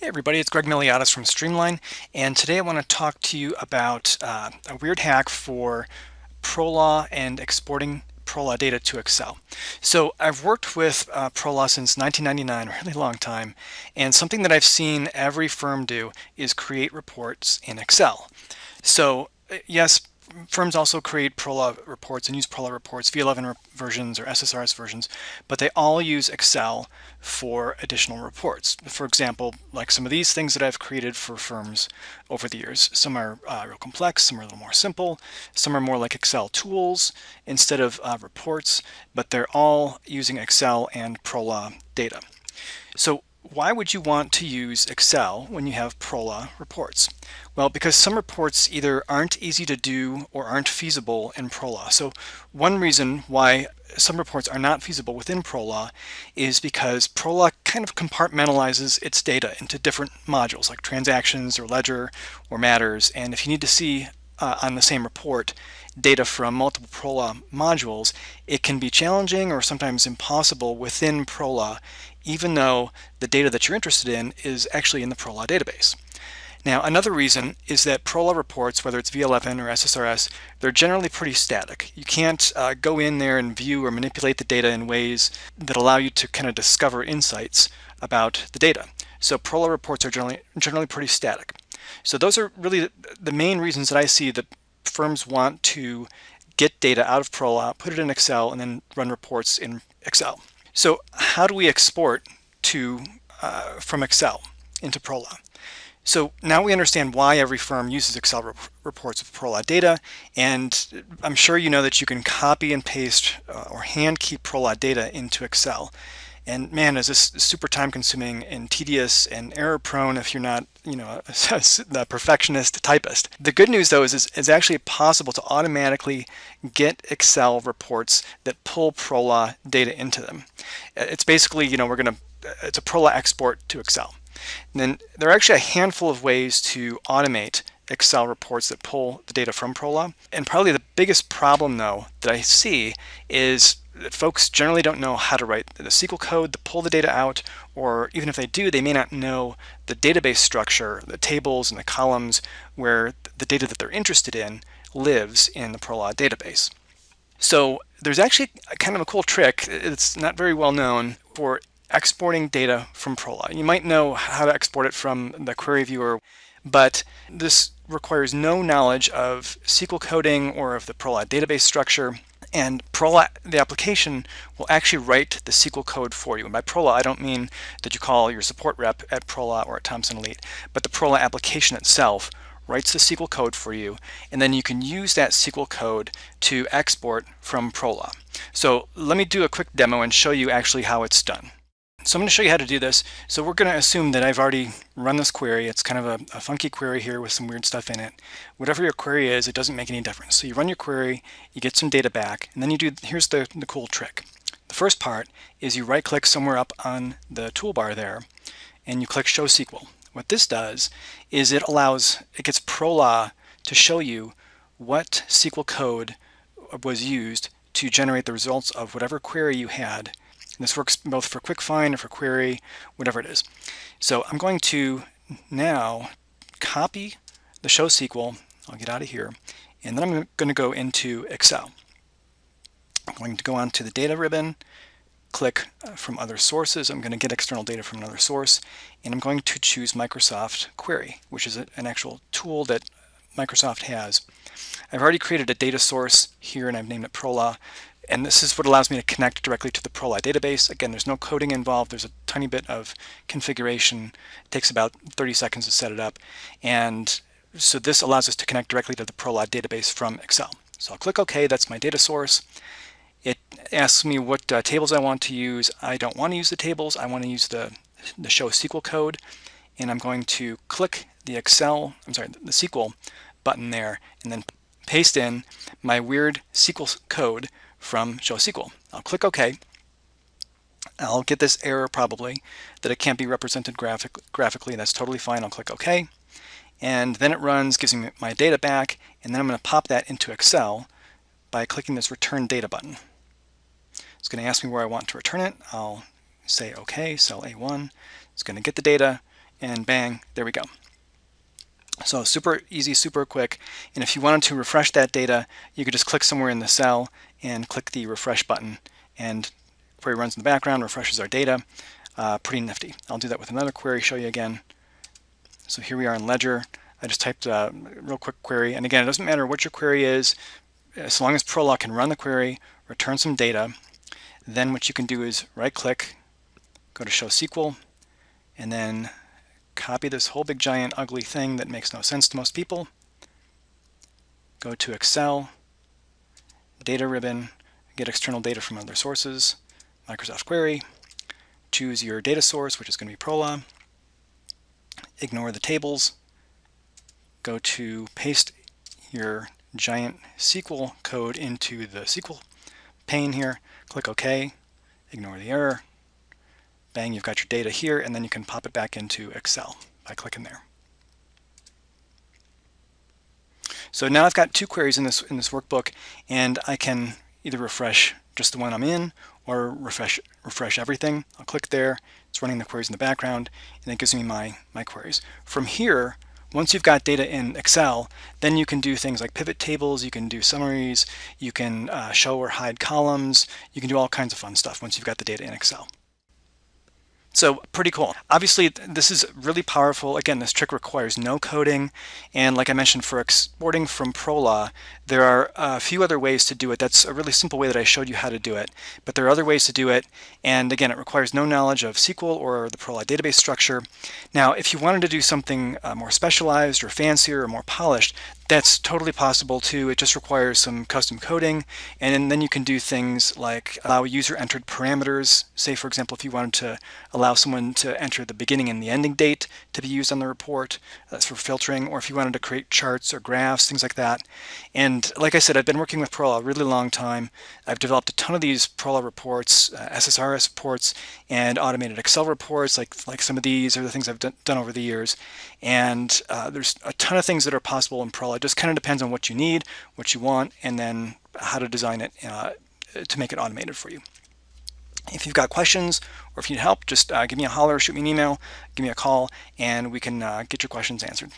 Hey everybody, it's Greg Miliatis from Streamline, and today I want to talk to you about a weird hack for ProLaw and exporting ProLaw data to Excel. So I've worked with ProLaw since 1999, a really long time, and something that I've seen every firm do is create reports in Excel. So yes, firms also create ProLaw reports and use ProLaw reports, V11 versions or SSRS versions, but they all use Excel for additional reports. For example, like some of these things that I've created for firms over the years. Some are real complex, some are a little more simple, some are more like Excel tools instead of reports, but they're all using Excel and ProLaw data. So why would you want to use Excel when you have ProLaw reports? Well, because some reports either aren't easy to do or aren't feasible in ProLaw. So one reason why some reports are not feasible within ProLaw is because ProLaw kind of compartmentalizes its data into different modules like transactions or ledger or matters. And if you need to see on the same report data from multiple ProLaw modules, it can be challenging or sometimes impossible within ProLaw, even though the data that you're interested in is actually in the ProLaw database. Now, another reason is that ProLaw reports, whether it's V11 or SSRS, they're generally pretty static. You can't go in there and view or manipulate the data in ways that allow you to kind of discover insights about the data. So ProLaw reports are generally pretty static. So those are really the main reasons that I see that firms want to get data out of ProLaw, put it in Excel, and then run reports in Excel. So how do we export from Excel into ProLaw? So now we understand why every firm uses Excel reports with ProLaw data, and I'm sure you know that you can copy and paste or hand keep ProLaw data into Excel. And man, is this super time consuming and tedious and error prone if you're not, the perfectionist typist. The good news though is it's actually possible to automatically get Excel reports that pull ProLaw data into them. It's basically, it's a ProLaw export to Excel. And then there are actually a handful of ways to automate Excel reports that pull the data from ProLaw. And probably the biggest problem though that I see is that folks generally don't know how to write the SQL code to pull the data out, or even if they do, they may not know the database structure, the tables and the columns where the data that they're interested in lives in the ProLaw database. So there's actually kind of a cool trick. It's not very well known for exporting data from ProLaw. You might know how to export it from the query viewer, but this requires no knowledge of SQL coding or of the ProLaw database structure. And ProLaw, the application, will actually write the SQL code for you. And by ProLaw, I don't mean that you call your support rep at ProLaw or at Thomson Elite, but the ProLaw application itself writes the SQL code for you, and then you can use that SQL code to export from ProLaw. So let me do a quick demo and show you actually how it's done. So I'm going to show you how to do this. So we're going to assume that I've already run this query. It's kind of a funky query here with some weird stuff in it. Whatever your query is, it doesn't make any difference. So you run your query, you get some data back, and then here's the cool trick. The first part is you right click somewhere up on the toolbar there, and you click Show SQL. What this does is it gets ProLaw to show you what SQL code was used to generate the results of whatever query you had. And this works both for quick find or for query, whatever it is. So I'm going to now copy the show SQL. I'll get out of here. And then I'm going to go into Excel. I'm going to go onto the data ribbon, click from other sources. I'm going to get external data from another source. And I'm going to choose Microsoft Query, which is an actual tool that Microsoft has. I've already created a data source here and I've named it ProLaw. And this is what allows me to connect directly to the ProLaw database. Again, there's no coding involved. There's a tiny bit of configuration. It takes about 30 seconds to set it up. And so this allows us to connect directly to the ProLaw database from Excel. So I'll click OK. That's my data source. It asks me what tables I want to use. I don't want to use the tables. I want to use the show SQL code. And I'm going to click the SQL button there and then paste in my weird SQL code from Show SQL. I'll click OK. I'll get this error probably that it can't be represented graphically. That's totally fine. I'll click OK. And then it runs, gives me my data back, and then I'm going to pop that into Excel by clicking this Return Data button. It's going to ask me where I want to return it. I'll say OK, cell A1. It's going to get the data and bang, there we go. So super easy, super quick. And if you wanted to refresh that data, you could just click somewhere in the cell and click the refresh button, and query runs in the background, refreshes our data. Pretty nifty. I'll do that with another query, show you again. So here we are in Ledger. I just typed a real quick query. And again, it doesn't matter what your query is, as long as ProLaw can run the query, return some data. Then what you can do is right-click, go to Show SQL, and then copy this whole big giant ugly thing that makes no sense to most people. Go to Excel, Data ribbon, get external data from other sources, Microsoft Query, choose your data source, which is going to be ProLaw, ignore the tables, go to paste your giant SQL code into the SQL pane here, click OK, ignore the error, bang, you've got your data here, and then you can pop it back into Excel by clicking there. So now I've got two queries in this workbook, and I can either refresh just the one I'm in or refresh everything. I'll click there, it's running the queries in the background, and it gives me my queries. From here, once you've got data in Excel, then you can do things like pivot tables, you can do summaries, you can show or hide columns, you can do all kinds of fun stuff once you've got the data in Excel. So pretty cool. Obviously, this is really powerful. Again, this trick requires no coding. And like I mentioned, for exporting from ProLaw, there are a few other ways to do it. That's a really simple way that I showed you how to do it. But there are other ways to do it. And again, it requires no knowledge of SQL or the ProLaw database structure. Now, if you wanted to do something more specialized or fancier or more polished, that's totally possible too. It just requires some custom coding, and then you can do things like allow user-entered parameters. Say, for example, if you wanted to allow someone to enter the beginning and the ending date to be used on the report, that's for filtering, or if you wanted to create charts or graphs, things like that. And like I said, I've been working with ProLaw a really long time. I've developed a ton of these ProLaw reports, SSRS reports, and automated Excel reports, like some of these are the things I've done over the years. And there's a ton of things that are possible in ProLaw. It just kind of depends on what you need, what you want, and then how to design it to make it automated for you. If you've got questions or if you need help, just give me a holler, shoot me an email, give me a call, and we can get your questions answered.